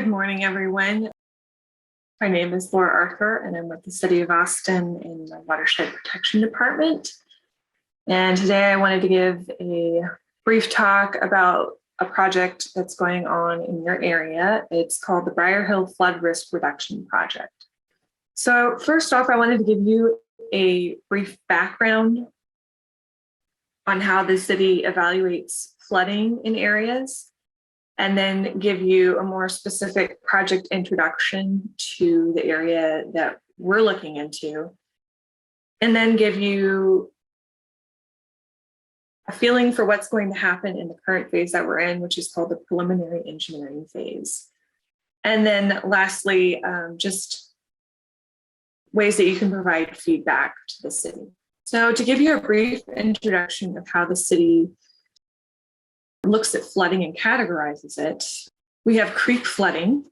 Good morning, everyone. My name is Laura Arthur, and I'm with the City of Austin in the Watershed Protection Department. And today I wanted to give a brief talk about a project that's going on in your area. It's called the Briar Hill Flood Risk Reduction Project. So first off, I wanted to give you a brief background on how the city evaluates flooding in areas, and then give you a more specific project introduction to the area that we're looking into, and then give you a feeling for what's going to happen in the current phase that we're in, which is called the preliminary engineering phase. And then lastly, just ways that you can provide feedback to the city. So to give you a brief introduction of how the city looks at flooding and categorizes it, we have creek flooding,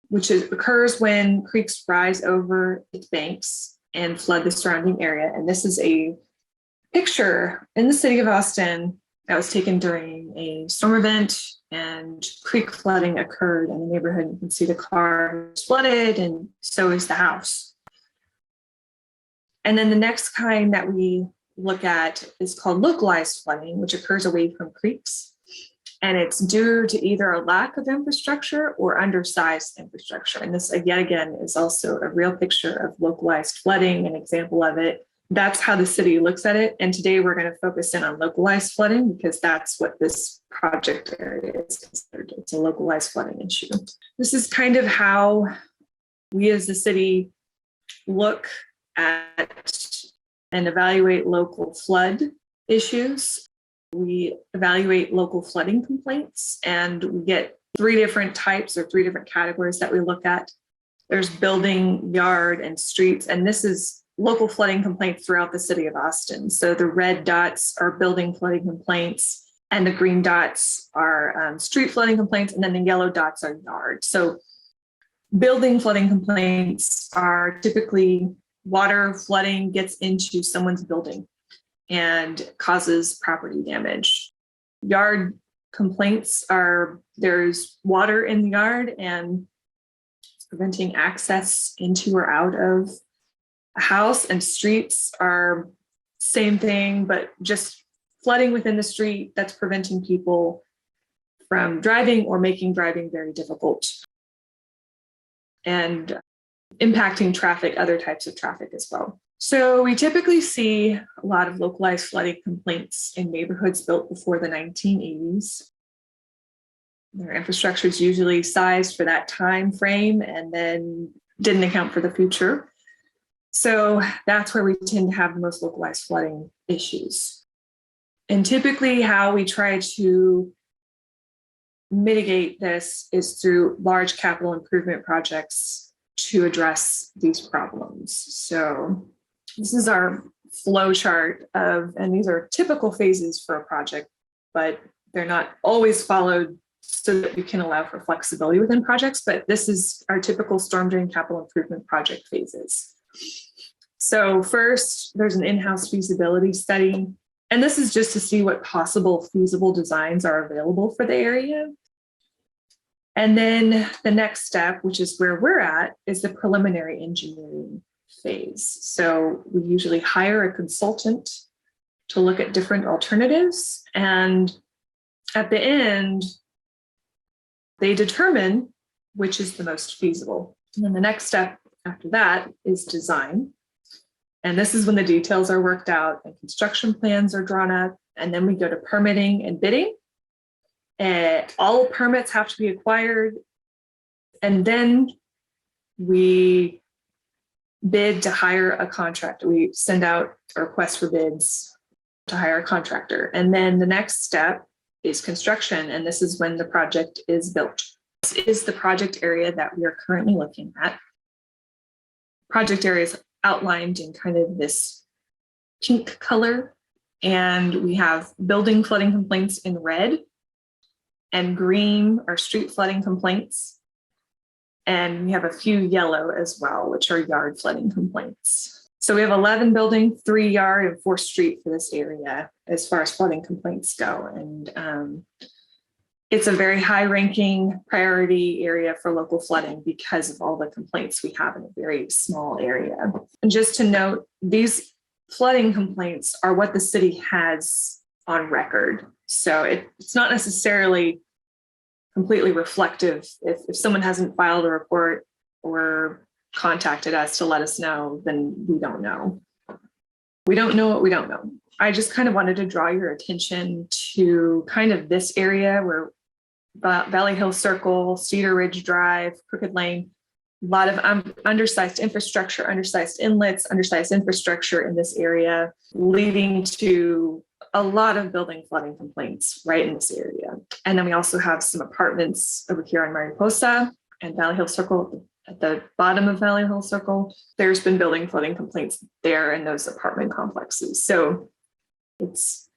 which occurs when creeks rise over its banks and flood the surrounding area. And this is a picture in the city of Austin that was taken during a storm event, and creek flooding occurred in the neighborhood. You can see the car is flooded, and so is the house. And then the next kind that we look at is called localized flooding, which occurs away from creeks. And it's due to either a lack of infrastructure or undersized infrastructure. And this, yet again, is also a real picture of localized flooding, an example of it. That's how the city looks at it. And today we're going to focus in on localized flooding because that's what this project area is considered. It's a localized flooding issue. This is kind of how we as the city look at and evaluate local flood issues. We evaluate local flooding complaints, and we get three different types or three different categories that we look at. There's building, yard, and streets, and this is local flooding complaints throughout the city of Austin. So the red dots are building flooding complaints, and the green dots are street flooding complaints, and then the yellow dots are yard. So building flooding complaints are typically water flooding gets into someone's building and causes property damage. Yard complaints are there's water in the yard and it's preventing access into or out of a house. And streets are same thing, but just flooding within the street that's preventing people from driving or making driving very difficult and impacting traffic, other types of traffic as well. So we typically see a lot of localized flooding complaints in neighborhoods built before the 1980s. Their infrastructure is usually sized for that time frame and then didn't account for the future. So that's where we tend to have the most localized flooding issues. And typically how we try to mitigate this is through large capital improvement projects to address these problems. So this is our flow chart and these are typical phases for a project, but they're not always followed so that we can allow for flexibility within projects, but this is our typical storm drain capital improvement project phases. So first, there's an in-house feasibility study, and this is just to see what possible feasible designs are available for the area. And then the next step, which is where we're at, is the preliminary engineering phase. So we usually hire a consultant to look at different alternatives. And at the end, they determine which is the most feasible. And then the next step after that is design. And this is when the details are worked out and construction plans are drawn up. And then we go to permitting and bidding. All permits have to be acquired, and then we bid to hire a contractor. We send out a request for bids to hire a contractor. And then the next step is construction, and this is when the project is built. This is the project area that we are currently looking at. Project area is outlined in kind of this pink color, and we have building flooding complaints in red, and green are street flooding complaints. And we have a few yellow as well, which are yard flooding complaints. So we have 11 building, 3 yard, and 4 street for this area as far as flooding complaints go. And it's a very high-ranking priority area for local flooding because of all the complaints we have in a very small area. And just to note, these flooding complaints are what the city has on record. So it's not necessarily completely reflective. If someone hasn't filed a report or contacted us to let us know, then we don't know. We don't know what we don't know. I just kind of wanted to draw your attention to kind of this area where Valley Hill Circle, Cedar Ridge Drive, Crooked Lane, a lot of undersized infrastructure, undersized inlets, undersized infrastructure in this area, leading to a lot of building flooding complaints right in this area. And then we also have some apartments over here on Mariposa and Valley Hill Circle. At the bottom of Valley Hill Circle, there's been building flooding complaints there in those apartment complexes. So it's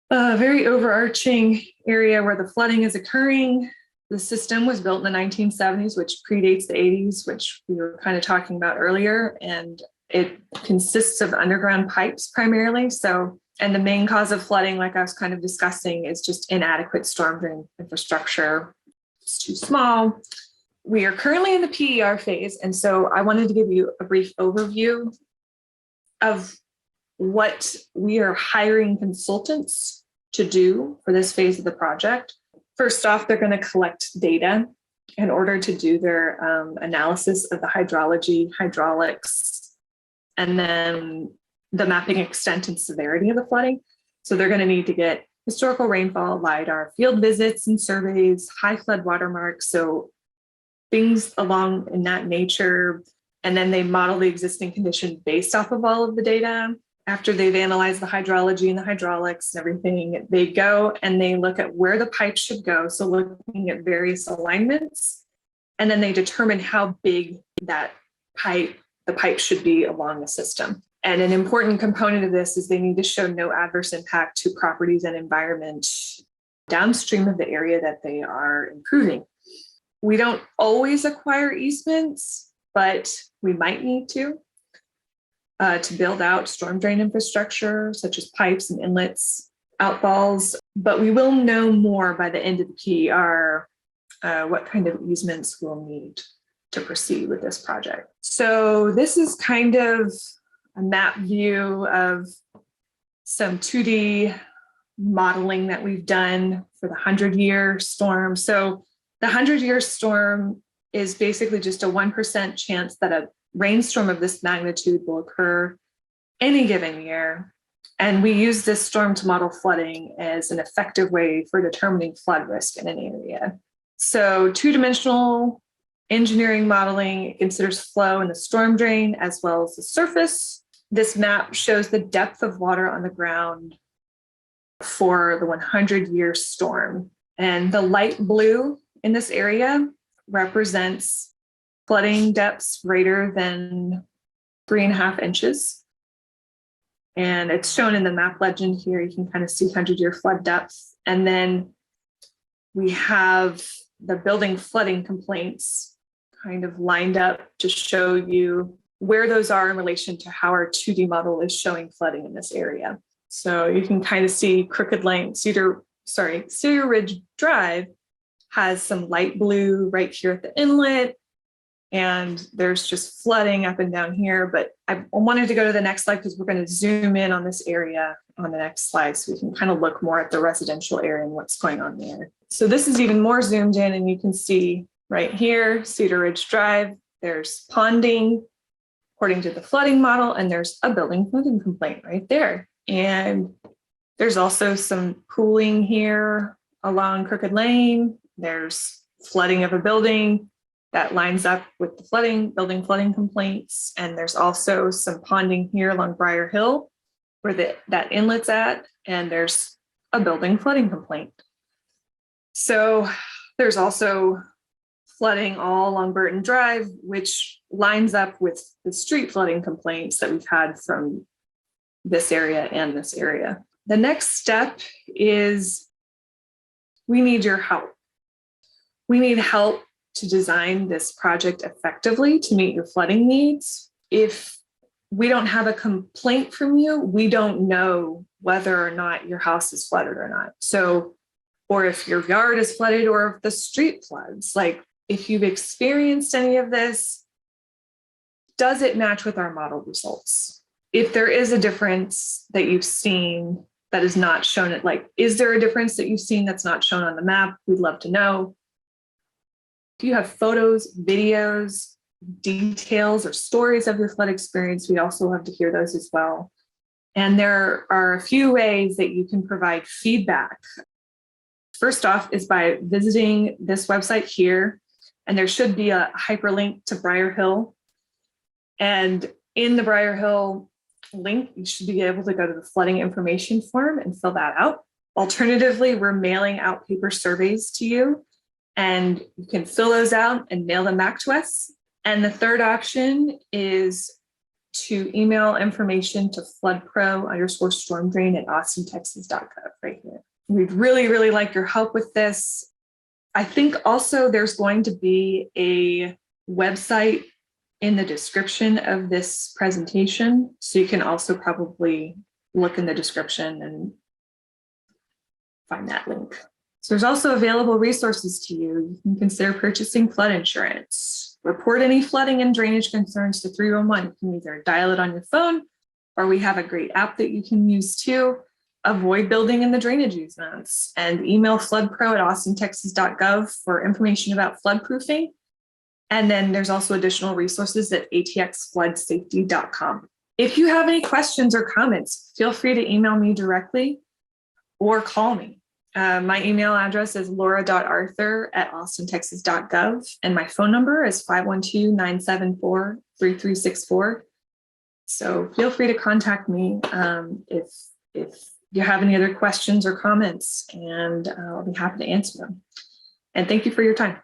a very overarching area where the flooding is occurring. The system was built in the 1970s, which predates the 80s, which we were kind of talking about earlier. And it consists of underground pipes primarily. So, and the main cause of flooding, like I was kind of discussing, is just inadequate storm drain infrastructure. It's too small. We are currently in the PER phase. And so I wanted to give you a brief overview of what we are hiring consultants to do for this phase of the project. First off, they're going to collect data in order to do their analysis of the hydrology, hydraulics, and then the mapping extent and severity of the flooding. So they're going to need to get historical rainfall, LIDAR, field visits and surveys, high flood watermarks, so things along in that nature. And then they model the existing condition based off of all of the data. After they've analyzed the hydrology and the hydraulics and everything, they go and they look at where the pipe should go. So looking at various alignments, and then they determine how big the pipe should be along the system. And an important component of this is they need to show no adverse impact to properties and environment downstream of the area that they are improving. We don't always acquire easements, but we might need to build out storm drain infrastructure, such as pipes and inlets, outfalls. But we will know more by the end of the PER what kind of easements we'll need to proceed with this project. So this is kind of a map view of some 2D modeling that we've done for the 100-year storm. So the 100-year storm is basically just a 1% chance that a rainstorm of this magnitude will occur any given year. And we use this storm to model flooding as an effective way for determining flood risk in an area. So two-dimensional engineering modeling considers flow in the storm drain as well as the surface. This map shows the depth of water on the ground for the 100-year storm. And the light blue in this area represents flooding depths greater than 3.5 inches. And it's shown in the map legend here. You can kind of see 100-year flood depth. And then we have the building flooding complaints kind of lined up to show you where those are in relation to how our 2D model is showing flooding in this area. So you can kind of see Crooked Lane, Cedar Ridge Drive has some light blue right here at the inlet. And there's just flooding up and down here. But I wanted to go to the next slide because we're going to zoom in on this area on the next slide so we can kind of look more at the residential area and what's going on there. So this is even more zoomed in, and you can see right here, Cedar Ridge Drive, there's ponding according to the flooding model, and there's a building flooding complaint right there. And there's also some pooling here along Crooked Lane. There's flooding of a building that lines up with the building flooding complaints. And there's also some ponding here along Briar Hill where that inlet's at, and there's a building flooding complaint. So there's also flooding all along Burton Drive, which lines up with the street flooding complaints that we've had from this area and this area. The next step is we need your help. We need help to design this project effectively to meet your flooding needs. If we don't have a complaint from you, we don't know whether or not your house is flooded or not. So, or if your yard is flooded, or if the street floods. Like, if you've experienced any of this, does it match with our model results? If there is a difference that you've seen that is not shown, is there a difference that you've seen that's not shown on the map? We'd love to know. If you have photos, videos, details, or stories of your flood experience, we also love to hear those as well. And there are a few ways that you can provide feedback. First off is by visiting this website here, and there should be a hyperlink to Briar Hill. And in the Briar Hill link, you should be able to go to the flooding information form and fill that out. Alternatively, we're mailing out paper surveys to you, and you can fill those out and mail them back to us. And the third option is to email information to floodpro_stormdrain@austintexas.gov right here. We'd really, really like your help with this. I think also there's going to be a website in the description of this presentation. So you can also probably look in the description and find that link. So there's also available resources to you. You can consider purchasing flood insurance. Report any flooding and drainage concerns to 311. You can either dial it on your phone, or we have a great app that you can use too. Avoid building in the drainage easements, and email floodpro@austintexas.gov for information about floodproofing. And then there's also additional resources at atxfloodsafety.com. If you have any questions or comments, feel free to email me directly or call me. My email address is laura.arthur@austintexas.gov, and my phone number is 512-974-3364. So feel free to contact me if you have any other questions or comments, and I'll be happy to answer them. And thank you for your time.